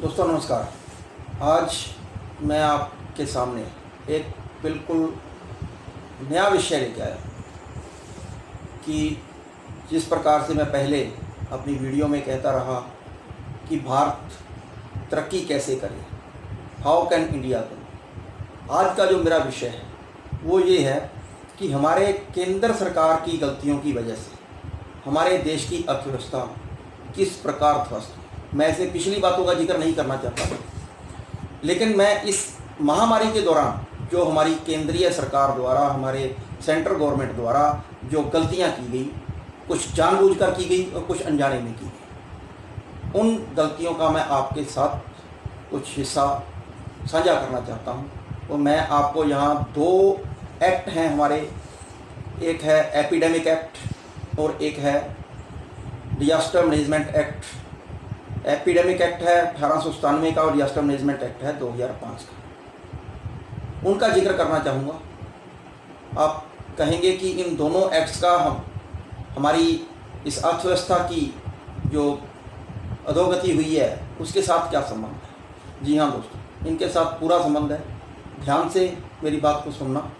दोस्तों नमस्कार। आज मैं आपके सामने एक बिल्कुल नया विषय लेके आया कि जिस प्रकार से मैं पहले अपनी वीडियो में कहता रहा कि भारत तरक्की कैसे करे, हाउ कैन इंडिया ग्रो। आज का जो मेरा विषय है वो ये है कि हमारे केंद्र सरकार की गलतियों की वजह से हमारे देश की अर्थव्यवस्था किस प्रकार ध्वस्त। मैं ऐसे पिछली बातों का जिक्र नहीं करना चाहता, लेकिन मैं इस महामारी के दौरान जो हमारी केंद्रीय सरकार द्वारा, हमारे सेंट्रल गवर्नमेंट द्वारा जो गलतियां की गई, कुछ जानबूझकर की गई और कुछ अनजाने में की गई, उन गलतियों का मैं आपके साथ कुछ हिस्सा साझा करना चाहता हूं। तो मैं आपको यहाँ दो एक्ट हैं हमारे, एक है एपिडेमिक एक्ट और एक है disaster management act. Epidemic act है 1897 का और डिजास्टर मैनेजमेंट एक्ट है 2005 का। उनका जिक्र करना चाहूँगा। आप कहेंगे कि इन दोनों एक्ट्स का हमारी इस अर्थव्यवस्था की जो अधोगति हुई है उसके साथ क्या संबंध है। जी हाँ दोस्तों, इनके साथ पूरा संबंध है। ध्यान से मेरी बात को सुनना,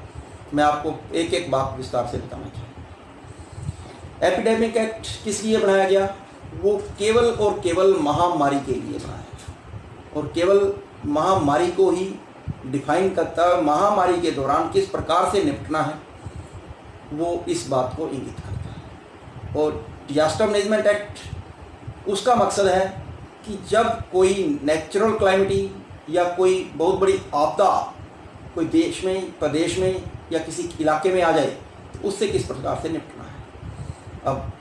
मैं आपको एक एक बात विस्तार से बताना चाहूँगा। एपिडेमिक एक्ट किस लिए बनाया गया? वो केवल और केवल महामारी के लिए बनाया गया और केवल महामारी को ही डिफाइन करता है। महामारी के दौरान किस प्रकार से निपटना है वो इस बात को इंगित करता है। और डिजास्टर मैनेजमेंट एक्ट, उसका मकसद है कि जब कोई नेचुरल क्लाइमिटी या कोई बहुत बड़ी आपदा कोई देश में, प्रदेश में या किसी इलाके में आ जाए तो उससे किस प्रकार से निपटना है। अब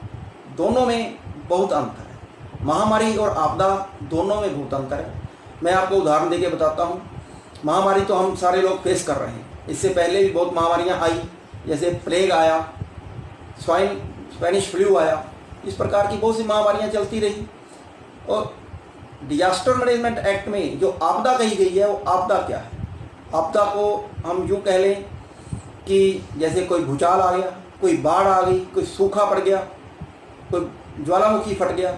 दोनों में बहुत अंतर है, महामारी और आपदा दोनों में बहुत अंतर है। मैं आपको उदाहरण देके बताता हूँ। महामारी तो हम सारे लोग फेस कर रहे हैं, इससे पहले भी बहुत महामारियाँ आई, जैसे प्लेग आया, स्पेनिश फ्लू आया, इस प्रकार की बहुत सी महामारियाँ चलती रही। और डिजास्टर मैनेजमेंट एक्ट में जो आपदा कही गई है वो आपदा क्या है? आपदा को हम यूँ कह लें कि जैसे कोई भूचाल आ गया, कोई बाढ़ आ गई, कोई सूखा पड़ गया, कोई ज्वालामुखी फट गया,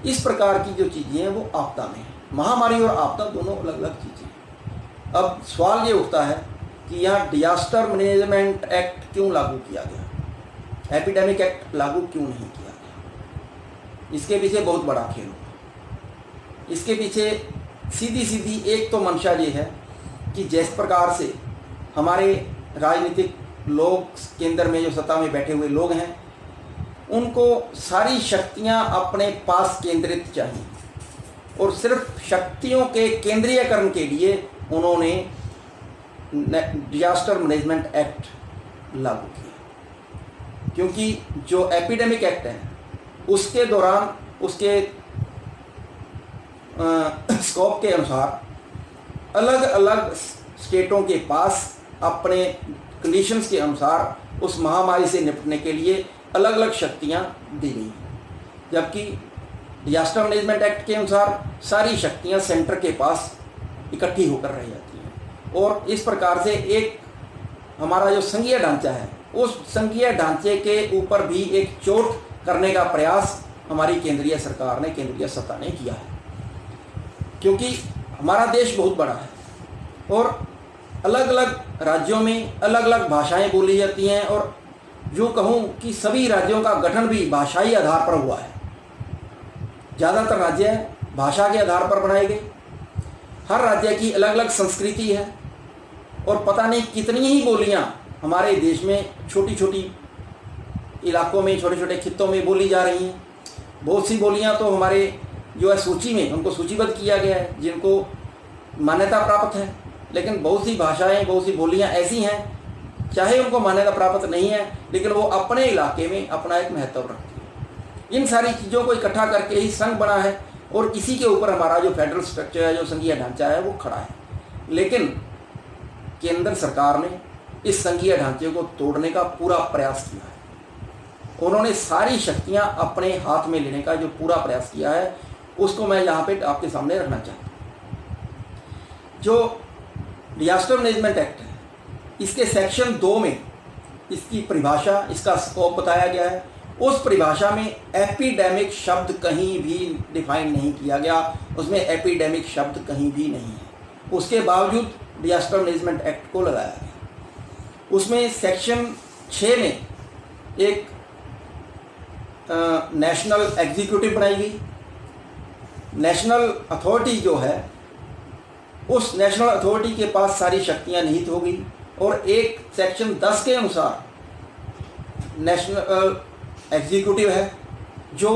इस प्रकार की जो चीज़ें हैं वो आपदा में है। महामारी और आपदा दोनों अलग अलग चीज़ें हैं। अब सवाल ये उठता है कि यहाँ डिजास्टर मैनेजमेंट एक्ट क्यों लागू किया गया, एपिडेमिक एक्ट लागू क्यों नहीं किया गया? इसके पीछे बहुत बड़ा खेल होगा। इसके पीछे सीधी सीधी एक तो मंशा ये है कि जिस प्रकार से हमारे राजनीतिक लोग, केंद्र में जो सत्ता में बैठे हुए लोग हैं, उनको सारी शक्तियां अपने पास केंद्रित चाहिए और सिर्फ शक्तियों के केंद्रीयकरण के लिए उन्होंने डिजास्टर मैनेजमेंट एक्ट लागू किया। क्योंकि जो एपिडेमिक एक्ट है उसके दौरान उसके स्कोप के अनुसार अलग अलग स्टेटों के पास अपने कंडीशंस के अनुसार उस महामारी से निपटने के लिए अलग अलग शक्तियां दी गई, जबकि डिजास्टर मैनेजमेंट एक्ट के अनुसार सारी शक्तियां सेंटर के पास इकट्ठी होकर रह जाती हैं। और इस प्रकार से एक हमारा जो संघीय ढांचा है उस संघीय ढांचे के ऊपर भी एक चोट करने का प्रयास हमारी केंद्रीय सरकार ने, केंद्रीय सत्ता ने किया है। क्योंकि हमारा देश बहुत बड़ा है और अलग अलग राज्यों में अलग अलग भाषाएं बोली जाती हैं और जो कहूँ कि सभी राज्यों का गठन भी भाषाई आधार पर हुआ है। ज़्यादातर राज्य भाषा के आधार पर बनाए गए। हर राज्य की अलग अलग संस्कृति है और पता नहीं कितनी ही बोलियाँ हमारे देश में छोटी छोटी इलाकों में, छोटे छोटे खित्तों में बोली जा रही हैं। बहुत सी बोलियाँ तो हमारे जो है सूची में उनको सूचीबद्ध किया गया है जिनको मान्यता प्राप्त है, लेकिन बहुत सी भाषाएँ, बहुत सी बोलियाँ ऐसी हैं चाहे उनको मान्यता प्राप्त नहीं है लेकिन वो अपने इलाके में अपना एक महत्व रखती है। इन सारी चीज़ों को इकट्ठा करके ही संघ बना है और इसी के ऊपर हमारा जो फेडरल स्ट्रक्चर है, जो संघीय ढांचा है वो खड़ा है। लेकिन केंद्र सरकार ने इस संघीय ढांचे को तोड़ने का पूरा प्रयास किया है। उन्होंने सारी शक्तियां अपने हाथ में लेने का जो पूरा प्रयास किया है उसको मैं यहाँ पे आपके सामने रखना चाहता हूँ। जो डिजास्टर मैनेजमेंट एक्ट है, इसके सेक्शन 2 में इसकी परिभाषा, इसका स्कोप बताया गया है उस परिभाषा में एपिडेमिक शब्द कहीं भी डिफाइन नहीं किया गया, उसमें एपिडेमिक शब्द कहीं भी नहीं है। उसके बावजूद डिजास्टर मैनेजमेंट एक्ट को लगाया गया। उसमें सेक्शन 6 में एक नेशनल एग्जीक्यूटिव बनाई गई। नेशनल अथॉरिटी जो है, उस नेशनल अथॉरिटी के पास सारी शक्तियां निहित हो गई और एक सेक्शन 10 के अनुसार नेशनल एग्जीक्यूटिव है जो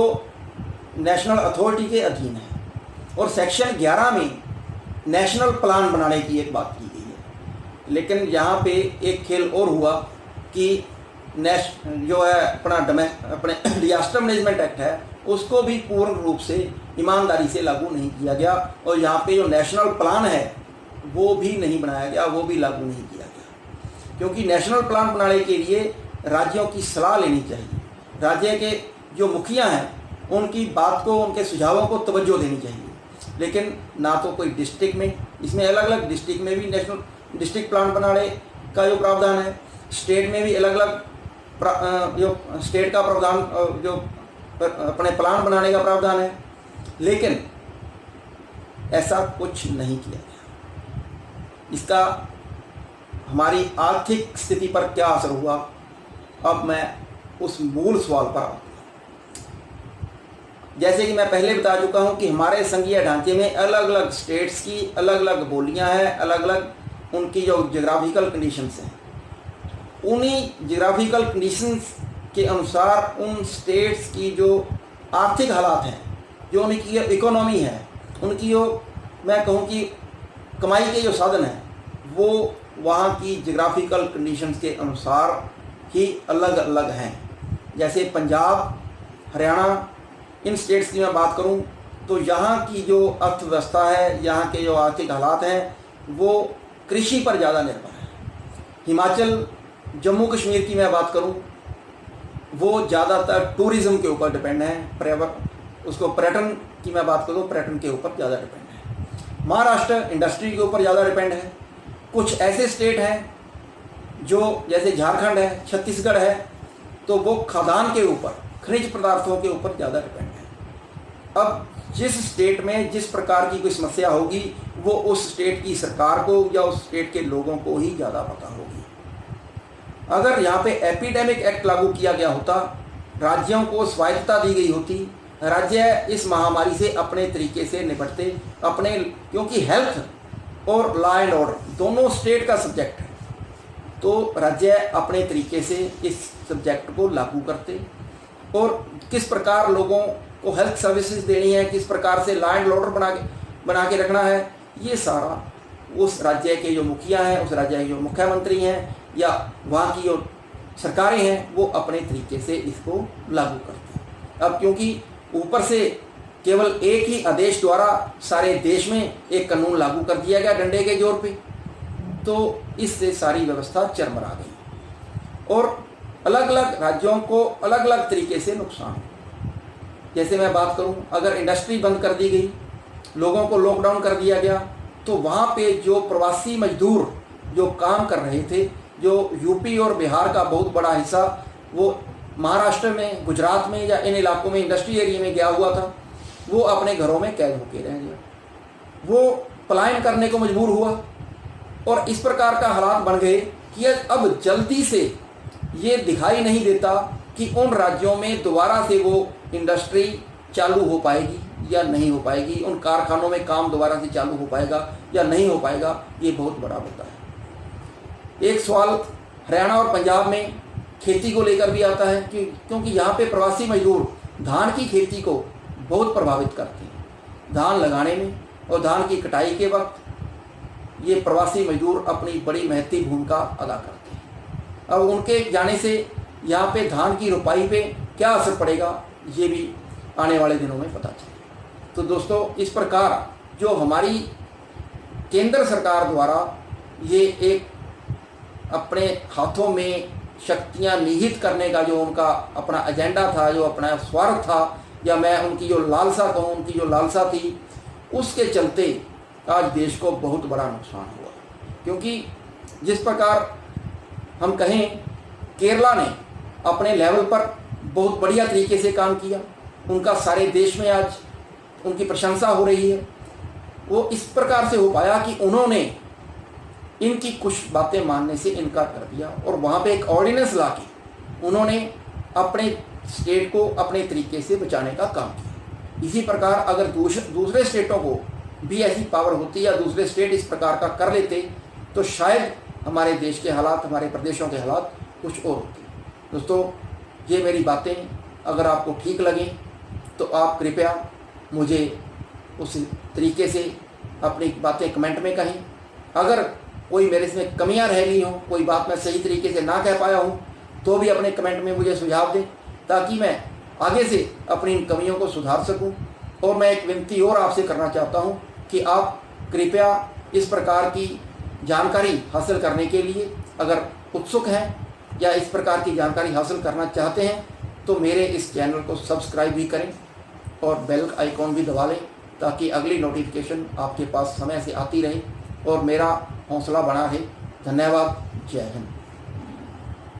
नेशनल अथॉरिटी के अधीन है। और सेक्शन 11 में नेशनल प्लान बनाने की एक बात की गई है। लेकिन यहाँ पे एक खेल और हुआ कि जो है अपने डिजास्टर मैनेजमेंट एक्ट है, उसको भी पूर्ण रूप से ईमानदारी से लागू नहीं किया गया और यहाँ पे जो नेशनल प्लान है वो भी नहीं बनाया गया, वो भी लागू नहीं किया गया। क्योंकि नेशनल प्लान बनाने के लिए राज्यों की सलाह लेनी चाहिए। राज्य के जो मुखिया हैं उनकी बात को, उनके सुझावों को तवज्जो देनी चाहिए। लेकिन ना तो कोई डिस्ट्रिक्ट में, इसमें अलग अलग डिस्ट्रिक्ट में भी नेशनल डिस्ट्रिक्ट प्लान बनाने का जो प्रावधान है, स्टेट में भी अलग अलग जो स्टेट का प्रावधान, जो अपने प्लान बनाने का प्रावधान है, लेकिन ऐसा कुछ नहीं किया गया। इसका हमारी आर्थिक स्थिति पर क्या असर हुआ, अब मैं उस मूल सवाल पर आता हूँ। जैसे कि मैं पहले बता चुका हूँ कि हमारे संघीय ढांचे में अलग अलग स्टेट्स की अलग अलग बोलियां हैं, अलग अलग उनकी जो ज्योग्राफिकल कंडीशंस हैं। उन्हीं ज्योग्राफिकल कंडीशंस के अनुसार उन स्टेट्स की जो आर्थिक हालात हैं, जो उनकी इकोनॉमी है, उनकी जो मैं कहूँ कि कमाई के जो साधन हैं, वो वहाँ की ज्योग्राफिकल कंडीशंस के अनुसार ही अलग अलग हैं। जैसे पंजाब, हरियाणा, इन स्टेट्स की मैं बात करूं तो यहाँ की जो अर्थव्यवस्था है, यहाँ के जो आर्थिक हालात हैं, वो कृषि पर ज़्यादा निर्भर है। हिमाचल, जम्मू कश्मीर की मैं बात करूं, वो ज़्यादातर टूरिज़्म के ऊपर डिपेंड है। उसको पर्यटन की मैं बात करूं, पर्यटन के ऊपर ज़्यादा डिपेंड है। महाराष्ट्र इंडस्ट्री के ऊपर ज़्यादा डिपेंड है। कुछ ऐसे स्टेट हैं जो जैसे झारखंड है, छत्तीसगढ़ है, तो वो खाद्यान्न के ऊपर, खनिज पदार्थों के ऊपर ज़्यादा डिपेंड है। अब जिस स्टेट में जिस प्रकार की कोई समस्या होगी, वो उस स्टेट की सरकार को या उस स्टेट के लोगों को ही ज़्यादा पता होगी। अगर यहाँ पे एपिडेमिक एक्ट लागू किया गया होता, राज्यों को स्वायत्तता दी गई होती, राज्य इस महामारी से अपने तरीके से निपटते, क्योंकि हेल्थ और लॉ एंड ऑर्डर दोनों स्टेट का सब्जेक्ट है, तो राज्य अपने तरीके से इस सब्जेक्ट को लागू करते और किस प्रकार लोगों को हेल्थ सर्विसेज देनी है, किस प्रकार से लॉ एंड ऑर्डर बना के रखना है, ये सारा उस राज्य के जो मुखिया हैं, उस राज्य के जो मुख्यमंत्री हैं या वहाँ की जो सरकारें हैं, वो अपने तरीके से इसको लागू करते हैं। अब क्योंकि ऊपर से केवल एक ही आदेश द्वारा सारे देश में एक कानून लागू कर दिया गया डंडे के जोर पे, तो इससे सारी व्यवस्था चरमरा गई और अलग अलग राज्यों को अलग अलग तरीके से नुकसान हुआ। जैसे मैं बात करूं, अगर इंडस्ट्री बंद कर दी गई, लोगों को लॉकडाउन कर दिया गया, तो वहाँ पे जो प्रवासी मजदूर जो काम कर रहे थे, जो यूपी और बिहार का बहुत बड़ा हिस्सा वो महाराष्ट्र में, गुजरात में या इन इलाकों में इंडस्ट्री एरिया में गया हुआ था, वो अपने घरों में कैद होके रह गया। वो पलायन करने को मजबूर हुआ और इस प्रकार का हालात बन गए कि अब जल्दी से ये दिखाई नहीं देता कि उन राज्यों में दोबारा से वो इंडस्ट्री चालू हो पाएगी या नहीं हो पाएगी, उन कारखानों में काम दोबारा से चालू हो पाएगा या नहीं हो पाएगा, ये बहुत बड़ा मुद्दा है। एक सवाल हरियाणा और पंजाब में खेती को लेकर भी आता है कि क्योंकि यहाँ पे प्रवासी मजदूर धान की खेती को बहुत प्रभावित करते हैं। धान लगाने में और धान की कटाई के वक्त ये प्रवासी मजदूर अपनी बड़ी महत्वपूर्ण भूमिका अदा करते हैं। अब उनके जाने से यहाँ पे धान की रुपाई पे क्या असर पड़ेगा, ये भी आने वाले दिनों में पता चले। तो दोस्तों, इस प्रकार जो हमारी केंद्र सरकार द्वारा ये एक अपने हाथों में शक्तियाँ निहित करने का जो उनका अपना एजेंडा था, जो अपना स्वार्थ था, या मैं उनकी जो लालसा कहूँ, उनकी जो लालसा थी, उसके चलते आज देश को बहुत बड़ा नुकसान हुआ। क्योंकि जिस प्रकार हम कहें केरला ने अपने लेवल पर बहुत बढ़िया तरीके से काम किया, उनका सारे देश में आज उनकी प्रशंसा हो रही है। वो इस प्रकार से हो पाया कि उन्होंने इनकी कुछ बातें मानने से इनकार कर दिया और वहाँ पे एक ऑर्डिनेंस ला के उन्होंने अपने स्टेट को अपने तरीके से बचाने का काम किया। इसी प्रकार अगर दूसरे स्टेटों को भी ऐसी पावर होती या दूसरे स्टेट इस प्रकार का कर लेते तो शायद हमारे देश के हालात, हमारे प्रदेशों के हालात कुछ और होते। दोस्तों, ये मेरी बातें अगर आपको ठीक लगें तो आप कृपया मुझे उस तरीके से अपनी बातें कमेंट में कहें। अगर कोई मेरे इसमें कमियां रह गई हों, कोई बात मैं सही तरीके से ना कह पाया हूं, तो भी अपने कमेंट में मुझे सुझाव दें ताकि मैं आगे से अपनी इन कमियों को सुधार सकूं। और मैं एक विनती और आपसे करना चाहता हूं कि आप कृपया इस प्रकार की जानकारी हासिल करने के लिए अगर उत्सुक हैं या इस प्रकार की जानकारी हासिल करना चाहते हैं तो मेरे इस चैनल को सब्सक्राइब भी करें और बेल आइकॉन भी दबा लें ताकि अगली नोटिफिकेशन आपके पास समय से आती रहे और मेरा हौसला बना रहे। धन्यवाद। जय हिंद।